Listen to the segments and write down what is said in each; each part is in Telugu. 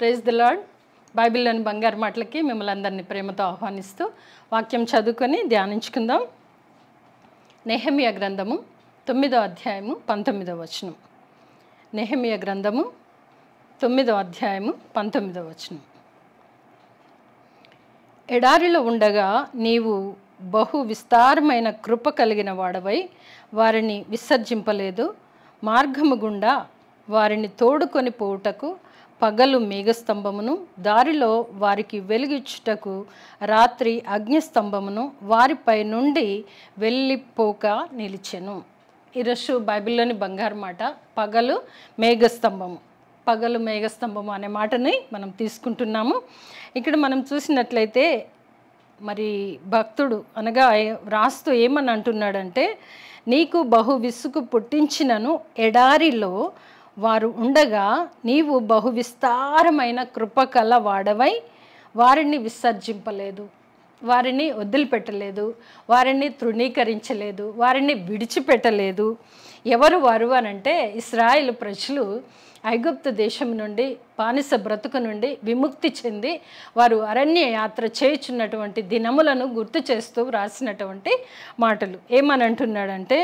Praise the lord. బైబిల్లోని బంగారు మాటలకి మిమ్మల్ని అందరినీ ప్రేమతో ఆహ్వానిస్తూ వాక్యం చదువుకొని ధ్యానించుకుందాం. నెహెమియా గ్రంథము 9వ అధ్యాయము 19వ వచనం. నెహెమియా గ్రంథము 9వ అధ్యాయము 19వ వచనం. ఎడారిలో ఉండగా నీవు బహు విస్తారమైన కృప కలిగిన వాడవై వారిని విసర్జింపలేదు. మార్గము గుండా వారిని తోడుకొని పోవుటకు పగలు మేఘస్తంభమును, దారిలో వారికి వెలుగిచ్చుటకు రాత్రి అగ్నిస్తంభమును వారిపై నుండి వెళ్ళిపోక నిలిచెను. ఈరోజు బైబిల్లోని బంగారు మాట పగలు మేఘస్తంభము. పగలు మేఘస్తంభము అనే మాటని మనం తీసుకుంటున్నాము. ఇక్కడ మనం చూసినట్లయితే మరి భక్తుడు అనగా రాస్తూ ఏమని అంటున్నాడంటే, నీకు బహు విసుగు పుట్టించినను ఎడారిలో వారు ఉండగా నీవు బహు విస్తారమైన కృపకల వాడవై వారిని విసర్జింపలేదు, వారిని వదిలిపెట్టలేదు, వారిని తృణీకరించలేదు, వారిని విడిచిపెట్టలేదు. ఎవరు వారు అనంటే ఇశ్రాయేలు ప్రజలు ఐగుప్తు దేశం నుండి బానిస బ్రతుకు నుండి విముక్తి చెంది వారు అరణ్య యాత్ర చేయుచున్నటువంటి దినములను గుర్తు చేస్తూ వ్రాసినటువంటి మాటలు. ఏమని అంటున్నాడంటే,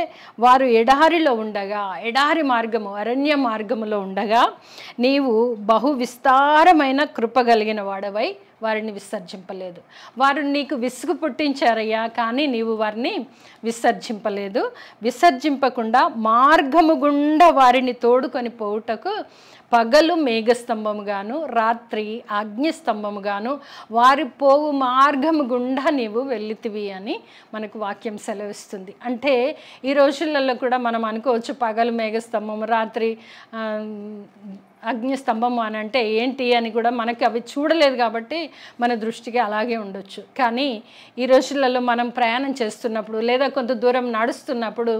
వారు ఎడారిలో ఉండగా, ఎడారి మార్గము అరణ్య మార్గములో ఉండగా నీవు బహు విస్తారమైన కృప కలిగిన వాడవై వారిని విసర్జింపలేదు. వారు నీకు విసుగు పుట్టించారయ్యా, కానీ నీవు వారిని విసర్జింపలేదు. విసర్జింపకుండా మార్గము గుండా వారిని తోడుకొని పోవుటకు పగలు మేఘస్తంభముగాను రాత్రి అగ్నిస్తంభముగాను వారి పోవు మార్గము గుండా నీవు వెళ్ళితివి అని మనకు వాక్యం సెలవిస్తుంది. అంటే ఈ రోజులలో కూడా మనం అనుకోవచ్చు పగలు మేఘస్తంభము రాత్రి అగ్నిస్తంభము అని అంటే ఏంటి అని కూడా మనకి అవి చూడలేదు కాబట్టి మన దృష్టికి అలాగే ఉండొచ్చు. కానీ ఈ రోజులలో మనం ప్రయాణం చేస్తున్నప్పుడు లేదా కొంత దూరం నడుస్తున్నప్పుడు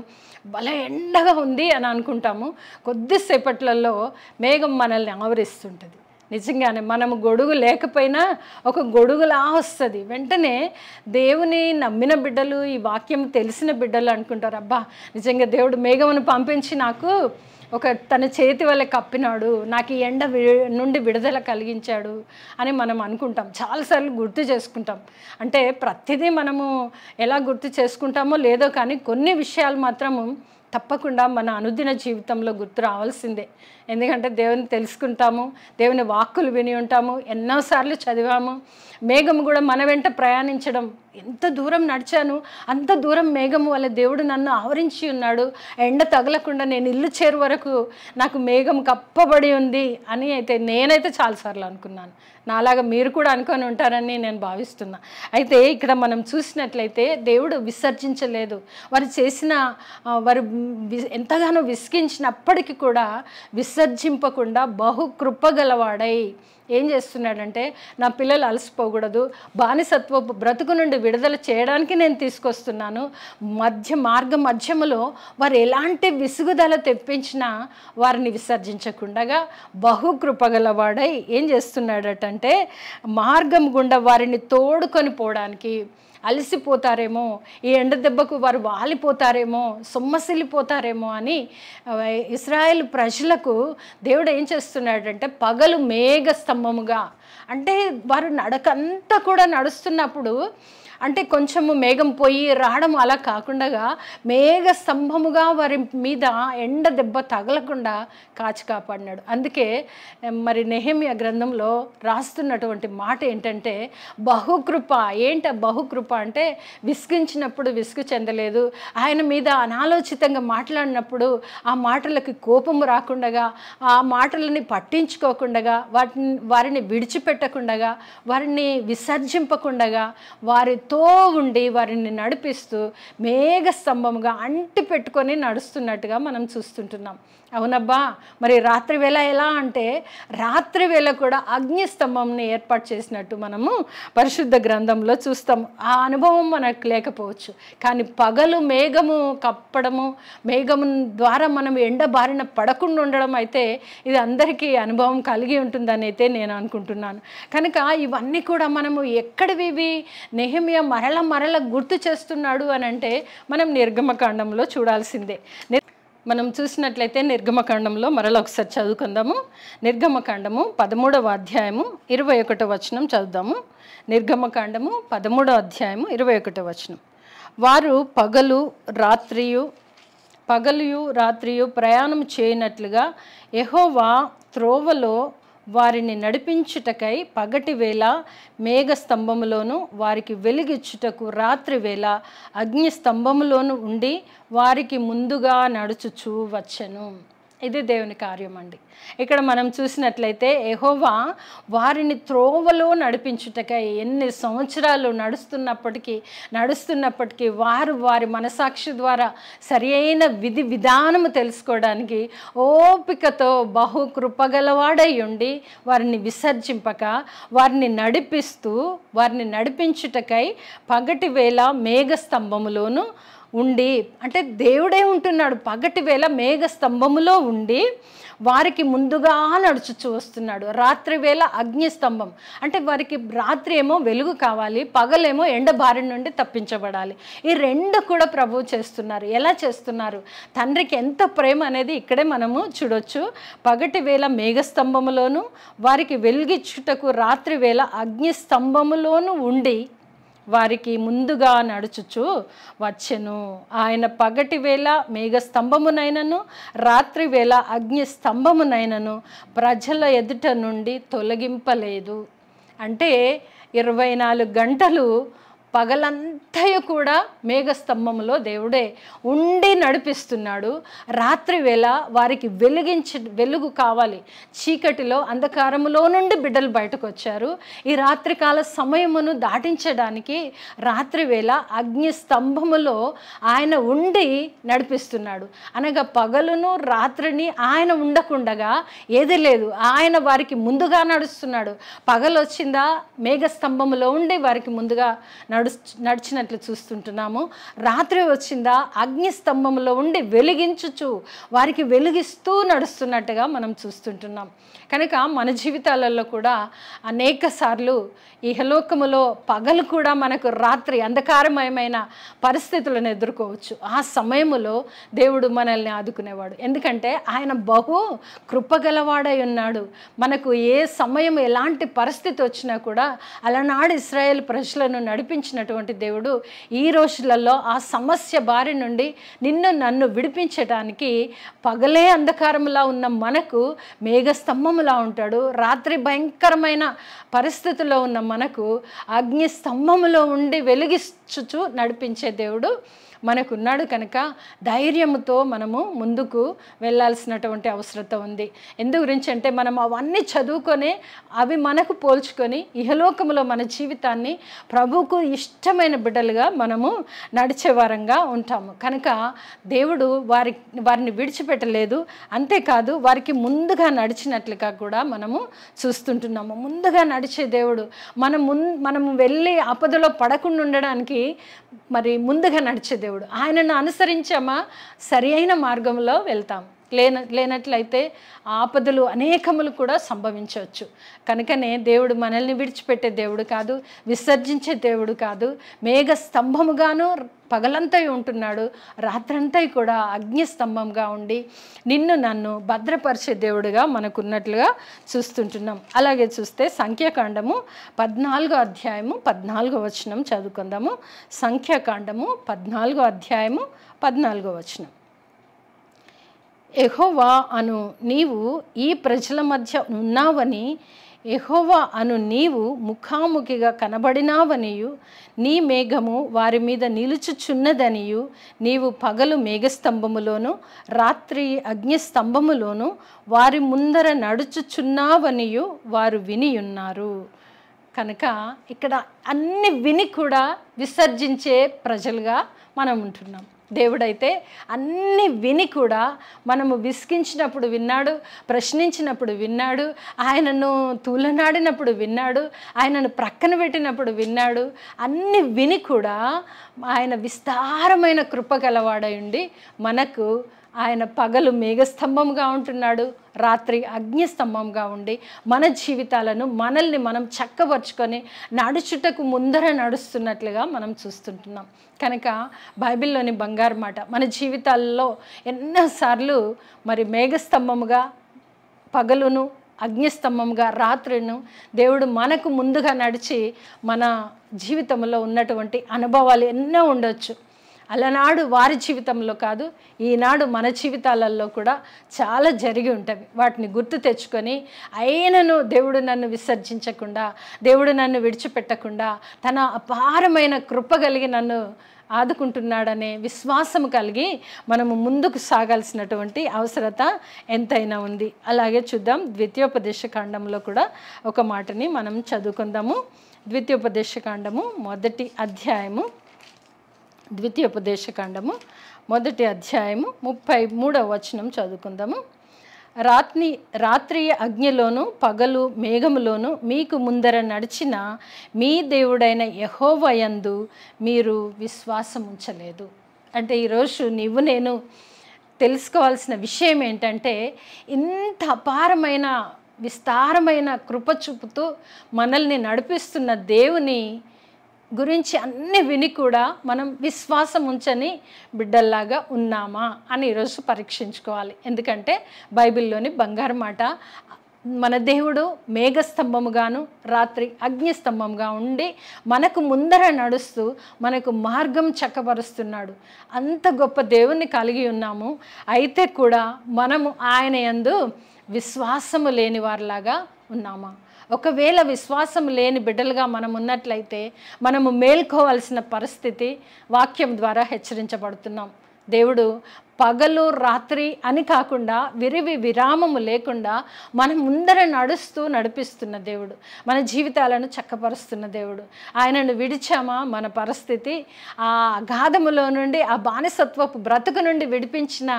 భలే ఎండగా ఉంది అని అనుకుంటాము. కొద్దిసేపట్లలో మేఘం మనల్ని ఆవరిస్తుంటుంది. నిజంగానే మనము గొడుగు లేకపోయినా ఒక గొడుగులా వస్తుంది. వెంటనే దేవుని నమ్మిన బిడ్డలు, ఈ వాక్యం తెలిసిన బిడ్డలు అనుకుంటారు, అబ్బా నిజంగా దేవుడు మేఘమును పంపించి నాకు ఒక తన చేతి వల్ల కప్పినాడు, నాకు ఈ ఎండ నుండి విడుదల కలిగించాడు అని మనం అనుకుంటాం. చాలాసార్లు గుర్తు చేసుకుంటాం. అంటే ప్రతిదీ మనము ఎలా గుర్తు చేసుకుంటామో లేదో కానీ కొన్ని విషయాలు మాత్రము తప్పకుండా మన అనుదిన జీవితంలో గుర్తు రావాల్సిందే. ఎందుకంటే దేవుని తెలుసుకుంటాము, దేవుని వాక్కులు విని ఉంటాము, ఎన్నోసార్లు చదివాము. మేఘం కూడా మన వెంట ప్రయాణించడం, ఎంత దూరం నడిచాను అంత దూరం మేఘం వల్ల దేవుడు నన్ను ఆవరించి ఉన్నాడు, ఎండ తగలకుండా నేను ఇల్లు చేరు వరకు నాకు మేఘం కప్పబడి ఉంది అని అయితే నేనైతే చాలాసార్లు అనుకున్నాను. నాలాగా మీరు కూడా అనుకొని ఉంటారని నేను భావిస్తున్నా. అయితే ఇక్కడ మనం చూసినట్లయితే దేవుడు విసర్జించలేదు. వారు ఎంతగానో విసిగించినప్పటికీ కూడా విసర్జింపకుండా బహు కృపగలవాడై ఏం చేస్తున్నాడంటే, నా పిల్లలు అలసిపోకూడదు, బానిసత్వపు బ్రతుకు నుండి విడుదల చేయడానికి నేను తీసుకొస్తున్నాను. మార్గ మధ్యములో వారు ఎలాంటి విసుగుదల తెప్పించినా వారిని విసర్జించకుండా బహు కృపగలవాడై ఏం చేస్తున్నాడటంటే, మార్గం గుండా వారిని తోడుకొని పోవడానికి, అలసిపోతారేమో, ఈ ఎండ దెబ్బకు వారు వాలిపోతారేమో, సొమ్మసిల్లిపోతారేమో అని ఇశ్రాయేలు ప్రజలకు దేవుడు ఏం చేస్తున్నాడంటే పగలు మేఘ స్తంభముగా, అంటే వారు నడకంతా కూడా నడుస్తున్నప్పుడు అంటే కొంచెము మేఘం పోయి రావడం అలా కాకుండా మేఘ స్తంభముగా వారి మీద ఎండ దెబ్బ తగలకుండా కాచి కాపాడినాడు. అందుకే మరి నెహెమియా గ్రంథంలో రాస్తున్నటువంటి మాట ఏంటంటే బహుకృప. బహుకృప అంటే విసిగించినప్పుడు విసుగు చెందలేదు, ఆయన మీద అనాలోచితంగా మాట్లాడినప్పుడు ఆ మాటలకి కోపము రాకుండా, ఆ మాటలని పట్టించుకోకుండా, వారిని విడిచిపెట్టకుండా, వారిని విసర్జింపకుండా వారితో ఉండి వారిని నడిపిస్తూ మేఘ స్తంభముగా అంటి పెట్టుకొని నడుస్తున్నట్టుగా మనం చూస్తుంటున్నాం. అవునబ్బా, మరి రాత్రి వేళ ఎలా అంటే రాత్రి వేళ కూడా అగ్ని స్తంభంని ఏర్పాటు చేసినట్టు మనము పరిశుద్ధ గ్రంథంలో చూస్తాము. ఆ అనుభవం మనకు లేకపోవచ్చు, కానీ పగలు మేఘము కప్పడము, మేఘము ద్వారా మనం ఎండ బారిన పడకుండా ఉండడం అయితే ఇది అందరికీ అనుభవం కలిగి ఉంటుందని అయితే నేను అనుకుంటున్నాను. కనుక ఇవన్నీ కూడా మనము ఎక్కడివి నెహెమియా మరల గుర్తు చేస్తున్నాడు అని అంటే మనం నిర్గమకాండంలో చూడాల్సిందే. మనం చూసినట్లయితే నిర్గమకాండంలో మరలా ఒకసారి చదువుకుందాము. నిర్గమకాండము 13వ అధ్యాయము 21వ వచనం చదువుదాము. నిర్గమకాండము 13వ అధ్యాయము 21వ వచనం. వారు పగలు రాత్రియు ప్రయాణం చేయనట్లుగా యెహోవా త్రోవలో వారిని నడిపించుటకై పగటి వేళ మేఘస్తంభములోను వారికి వెలుగిచ్చుటకు రాత్రి వేళ అగ్ని స్తంభములోను ఉండి వారికి ముందుగా నడుచుచూ వచ్చెను. ఇది దేవుని కార్యం అండి. ఇక్కడ మనం చూసినట్లయితే యెహోవా వారిని త్రోవలో నడిపించుటకై ఎన్ని సంవత్సరాలు నడుస్తున్నప్పటికీ వారి మనసాక్షి ద్వారా సరి అయిన విధి విధానము తెలుసుకోవడానికి ఓపికతో బహు కృపగలవాడై ఉండి వారిని విసర్జింపక వారిని నడిపించుటకై పగటి వేళ మేఘస్తంభములోను ఉండి, అంటే దేవుడే ఉంటున్నాడు. పగటి వేళ మేఘ స్తంభములో ఉండి వారికి ముందుగా నడుచుచూ వస్తున్నాడు. రాత్రి వేళ అగ్ని స్తంభం, అంటే వారికి రాత్రి ఏమో వెలుగు కావాలి, పగలేమో ఎండ బారి నుండి తప్పించబడాలి. ఈ రెండు కూడా ప్రభువు చేస్తున్నారు. ఎలా చేస్తున్నారు? తండ్రికి ఎంత ప్రేమ అనేది ఇక్కడే మనము చూడొచ్చు. పగటి వేళ మేఘస్తంభములోను వారికి వెలుగిచ్చుటకు రాత్రి వేళ అగ్ని స్తంభములోను ఉండి వారికి ముందుగా నడుచుచు వచ్చెను. ఆయన పగటి వేళ మేఘస్తంభమునైనను రాత్రి వేళ అగ్ని స్తంభమునైనను ప్రజల ఎదుట నుండి తొలగింపలేదు. అంటే 24 గంటలు పగలంతయు కూడా మేఘస్తంభములో దేవుడే ఉండి నడిపిస్తున్నాడు. రాత్రి వేళ వారికి వెలుగు కావాలి. చీకటిలో అంధకారములో నుండి బిడ్డలు బయటకు వచ్చారు. ఈ రాత్రికాల సమయమును దాటించడానికి రాత్రి వేళ అగ్ని స్తంభములో ఆయన ఉండి నడిపిస్తున్నాడు. అనగా పగలును రాత్రిని ఆయన ఉండకుండగా ఏది లేదు. ఆయన వారికి ముందుగా నడుస్తున్నాడు. పగలొచ్చిందా మేఘస్తంభములో ఉండి వారికి ముందుగా నడిచినట్లు చూస్తుంటున్నాము. రాత్రి వచ్చిందా అగ్ని స్తంభంలో ఉండి వెలిగించుచు వారికి వెలిగిస్తూ నడుస్తున్నట్టుగా మనం చూస్తుంటున్నాం. కనుక మన జీవితాలలో కూడా అనేక సార్లు ఇహలోకములో పగలు కూడా మనకు రాత్రి అంధకారమయమైన పరిస్థితులను ఎదుర్కోవచ్చు. ఆ సమయములో దేవుడు మనల్ని ఆదుకునేవాడు. ఎందుకంటే ఆయన బహు కృపగలవాడై ఉన్నాడు. మనకు ఏ సమయం ఎలాంటి పరిస్థితి వచ్చినా కూడా అలనాడు ఇశ్రాయేల్ ప్రజలను నడిపించినటువంటి దేవుడు ఈ రోజులలో ఆ సమస్య బారి నుండి నన్ను విడిపించడానికి పగలే అంధకారములా ఉన్న మనకు మేఘస్తంభములా ఉంటాడు. రాత్రి భయంకరమైన పరిస్థితుల్లో ఉన్న మనకు అగ్ని స్తంభములో ఉండి వెలిగించుచు నడిపించే దేవుడు మనకున్నాడు. కనుక ధైర్యముతో మనము ముందుకు వెళ్ళాల్సినటువంటి అవసరత ఉంది. ఎందు గురించి అంటే మనం అవన్నీ చదువుకొని అవి మనకు పోల్చుకొని ఇహలోకములో మన జీవితాన్ని ప్రభువుకు ఇష్టమైన బిడ్డలుగా మనము నడిచేవారంగా ఉంటాము. కనుక దేవుడు వారిని విడిచిపెట్టలేదు. అంతేకాదు వారికి ముందుగా నడిచినట్లుగా కూడా మనము చూస్తుంటున్నాము. ముందుగా నడిచే దేవుడు మనము వెళ్ళి ఆపదలో పడకుండా ఉండడానికి మరి ముందుగా నడిచే దేవుడు. ఆయనను అనుసరించామా సరి అయిన మార్గంలో వెళ్తాం. లేనట్లయితే ఆపదలు అనేకములు కూడా సంభవించవచ్చు. కనుకనే దేవుడు మనల్ని విడిచిపెట్టే దేవుడు కాదు, విసర్జించే దేవుడు కాదు. మేఘ స్తంభముగాను పగలంతా ఉంటున్నాడు, రాత్రంతా కూడా అగ్ని స్తంభంగా ఉండి నన్ను భద్రపరిచే దేవుడుగా మనకున్నట్లుగా చూస్తుంటున్నాం. అలాగే చూస్తే సంఖ్యాకాండము 14వ అధ్యాయము 14వ వచనం చదువుకుందాము. సంఖ్యాకాండము 14వ అధ్యాయము 14వ వచనం. యెహోవా అను నీవు ఈ ప్రజల మధ్య ఉన్నావని, యెహోవా అను నీవు ముఖాముఖిగా కనబడినావనియు, నీ మేఘము వారి మీద నిలుచుచున్నదనియు, నీవు పగలు మేఘస్తంభములోను రాత్రి అగ్నిస్తంభములోను వారి ముందర నడుచుచున్నావనియు వారు వినియున్నారు. కనుక ఇక్కడ అన్ని విని కూడా విసర్జించే ప్రజలుగా మనం ఉంటున్నాం. దేవుడైతే అన్ని విని కూడా మనము విసిగించినప్పుడు విన్నాడు, ప్రశ్నించినప్పుడు విన్నాడు, ఆయనను తూలనాడినప్పుడు విన్నాడు, ఆయనను ప్రక్కన పెట్టినప్పుడు విన్నాడు. అన్ని విని కూడా ఆయన విస్తారమైన కృప గలవాడై ఉండి మనకు ఆయన పగలు మేఘస్తంభంగా ఉంటున్నాడు, రాత్రి అగ్నిస్తంభంగా ఉండి మన జీవితాలను మనల్ని మనం చక్కబరుచుకొని నడుచుటకు ముందర నడుస్తున్నట్లుగా మనం చూస్తుంటున్నాం. కనుక బైబిల్లోని బంగారు మాట మన జీవితాల్లో ఎన్నోసార్లు మరి మేఘస్తంభముగా పగలును, అగ్నిస్తంభంగా రాత్రిను దేవుడు మనకు ముందుగా నడిచి మన జీవితంలో ఉన్నటువంటి అనుభవాలు ఎన్నో ఉండొచ్చు. అలనాడు వారి జీవితంలో కాదు, ఈనాడు మన జీవితాలలో కూడా చాలా జరిగి ఉంటవి. వాటిని గుర్తు తెచ్చుకొని అయినను దేవుడు నన్ను విసర్జించకుండా, దేవుడు నన్ను విడిచిపెట్టకుండా తన అపారమైన కృప కలిగి నన్ను ఆదుకుంటున్నాడనే విశ్వాసం కలిగి మనము ముందుకు సాగాల్సినటువంటి అవసరత ఎంతైనా ఉంది. అలాగే చూద్దాం, ద్వితీయోపదేశకాండంలో కూడా ఒక మాటని మనం చదువుకుందాము. ద్వితీయోపదేశకాండము ద్వితీయోపదేశకాండము 1వ అధ్యాయము 33వ వచనం చదువుకుందాము. రాత్రి అగ్నిలోను పగలు మేఘములోను మీకు ముందర నడిచిన మీ దేవుడైన యెహోవా యందు మీరు విశ్వాసం ఉంచలేదు. అంటే ఈరోజు నీవు నేను తెలుసుకోవాల్సిన విషయం ఏంటంటే, ఇంత అపారమైన విస్తారమైన కృప చూపుతూ మనల్ని నడిపిస్తున్న దేవుని గురించి అన్ని విని కూడా మనం విశ్వాసం ఉంచని బిడ్డల్లాగా ఉన్నామా అని ఈరోజు పరీక్షించుకోవాలి. ఎందుకంటే బైబిల్లోని బంగారు మాట, మన దేవుడు మేఘస్తంభముగాను రాత్రి అగ్నిస్తంభంగా ఉండి మనకు ముందర నడుస్తూ మనకు మార్గం చక్కబరుస్తున్నాడు. అంత గొప్ప దేవుణ్ణి కలిగి ఉన్నాము. అయితే కూడా మనము ఆయన యందు విశ్వాసము లేని వారిలాగా ఉన్నామా? ఒకవేళ విశ్వాసం లేని బిడ్డలుగా మనం ఉన్నట్లయితే మనము మేల్కోవాల్సిన పరిస్థితి వాక్యం ద్వారా హెచ్చరించబడుతున్నాం. దేవుడు పగలు రాత్రి అని కాకుండా విరామము లేకుండా మన ముందర నడిపిస్తున్న దేవుడు, మన జీవితాలను చక్కపరుస్తున్న దేవుడు. ఆయనను విడిచామా మన పరిస్థితి ఆ అగాధములో నుండి, ఆ బానిసత్వపు బ్రతుకు నుండి విడిపించిన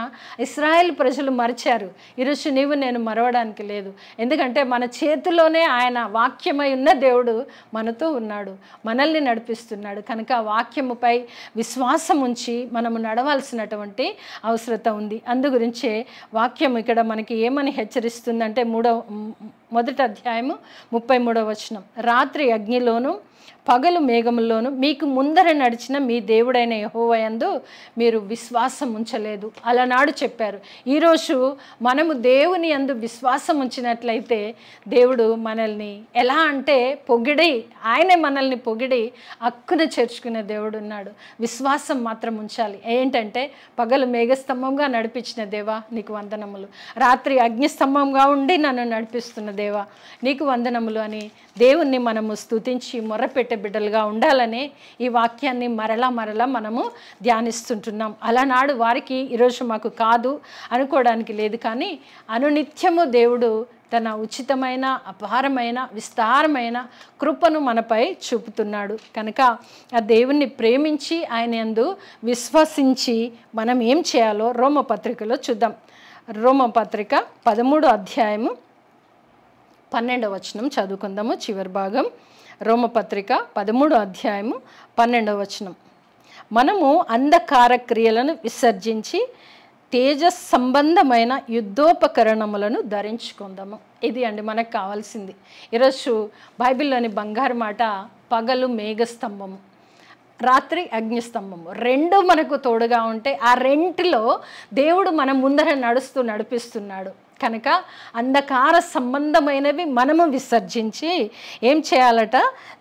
ఇశ్రాయేల్ ప్రజలు మరిచారు. ఈరోజు నీవు నేను మరవడానికి లేదు. ఎందుకంటే మన చేతిలోనే ఆయన వాక్యమై ఉన్న దేవుడు మనతో ఉన్నాడు, మనల్ని నడిపిస్తున్నాడు. కనుక వాక్యముపై విశ్వాసం ఉంచి మనము నడవాల్సినటువంటి అవసరత ఉంది. అందు గురించే వాక్యం ఇక్కడ మనకి ఏమని హెచ్చరిస్తుందంటే 1వ అధ్యాయము 33వ వచనం, రాత్రి అగ్నిలోను పగలు మేఘములోను మీకు ముందర నడిచిన మీ దేవుడైన యెహోవా యందు మీరు విశ్వాసం ఉంచలేదు. అలనాడు చెప్పారు. ఈరోజు మనము దేవుని యందు విశ్వాసం ఉంచినట్లయితే దేవుడు మనల్ని ఎలా అంటే పొగిడి, ఆయనే మనల్ని పొగిడి హక్కున చేర్చుకునే దేవుడు ఉన్నాడు. విశ్వాసం మాత్రం ఉంచాలి. ఏంటంటే పగలు మేఘస్తంభంగా నడిపించిన దేవా నీకు వందనములు, రాత్రి అగ్నిస్తంభంగా ఉండి నన్ను నడిపిస్తున్న దేవా నీకు వందనములు అని దేవుణ్ణి మనము స్తుతించి మొర్రపెట్టే బిడ్డలుగా ఉండాలని ఈ వాక్యాన్ని మరలా మనము ధ్యానిస్తుంటున్నాం. అలనాడు వారికి ఈరోజు మాకు కాదు అనుకోవడానికి లేదు. కానీ అనునిత్యము దేవుడు తన ఉచితమైన అపారమైన విస్తారమైన కృపను మనపై చూపుతున్నాడు. కనుక ఆ దేవుణ్ణి ప్రేమించి ఆయన యందు విశ్వసించి మనం ఏం చేయాలో రోమపత్రికలో చూద్దాం. రోమపత్రిక 13వ అధ్యాయము 12వ వచనం చదువుకుందాము. చివరి భాగం రోమపత్రిక 13వ అధ్యాయము 12వ వచనం, మనము అంధకార క్రియలను విసర్జించి తేజస్ సంబంధమైన యుద్ధోపకరణములను ధరించుకుందాము. ఇది అండి మనకు కావాల్సింది. ఈరోజు బైబిల్లోని బంగారు మాట, పగలు మేఘస్తంభము, రాత్రి అగ్నిస్తంభము, రెండు మనకు తోడుగా ఉంటే ఆ రెంటిలో దేవుడు మన ముందర నడిపిస్తున్నాడు. కనుక అంధకార సంబంధమైనవి మనము విసర్జించి ఏం చేయాలట,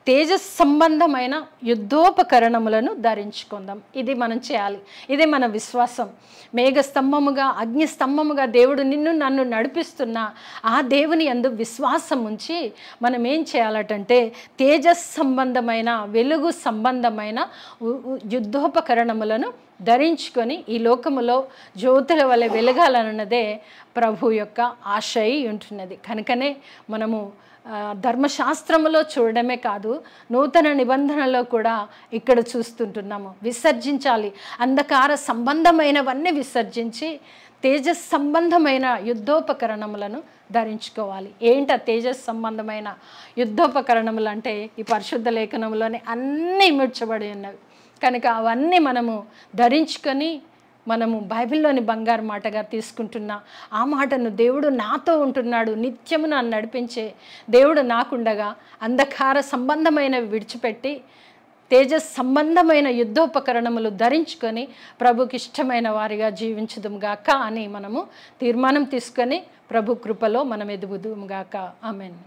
తేజస్ సంబంధమైన యుద్ధోపకరణములను ధరించుకుందాం. ఇది మనం చేయాలి. ఇదే మన విశ్వాసం. మేఘస్తంభముగా అగ్నిస్తంభముగా దేవుడు నిన్ను నన్ను నడిపిస్తున్న ఆ దేవుని యందు విశ్వాసం ఉంచి మనం ఏం చేయాలటంటే తేజస్ సంబంధమైన వెలుగు సంబంధమైన యుద్ధోపకరణములను ధరించుకొని ఈ లోకములో జ్యోతుల వలె వెలగాలన్నదే ప్రభు యొక్క ఆశ అయి ఉంటున్నది. కనుకనే మనము ధర్మశాస్త్రములో చూడడమే కాదు, నూతన నిబంధనలో కూడా ఇక్కడ చూస్తుంటున్నాము. విసర్జించాలి. అంధకార సంబంధమైనవన్నీ విసర్జించి తేజస్ సంబంధమైన యుద్ధోపకరణములను ధరించుకోవాలి. ఏంట తేజస్ సంబంధమైన యుద్ధోపకరణములు అంటే ఈ పరిశుద్ధ లేఖనంలోనే అన్నీ ఇమిడ్చబడి ఉన్నవి. కనుక అవన్నీ మనము ధరించుకొని మనము బైబిల్లోని బంగారు మాటగా తీసుకుంటున్న ఆ మాటను దేవుడు నాతో ఉంటున్నాడు, నిత్యము నన్ను నడిపించే దేవుడు నాకుండగా అంధకార సంబంధమైనవి విడిచిపెట్టి తేజస్ సంబంధమైన యుద్ధోపకరణములు ధరించుకొని ప్రభుకి ఇష్టమైన వారిగా జీవించుదుముగాక అని మనము తీర్మానం తీసుకొని ప్రభు కృపలో మనం ఎదుగుదుముగాక. ఆమేన్.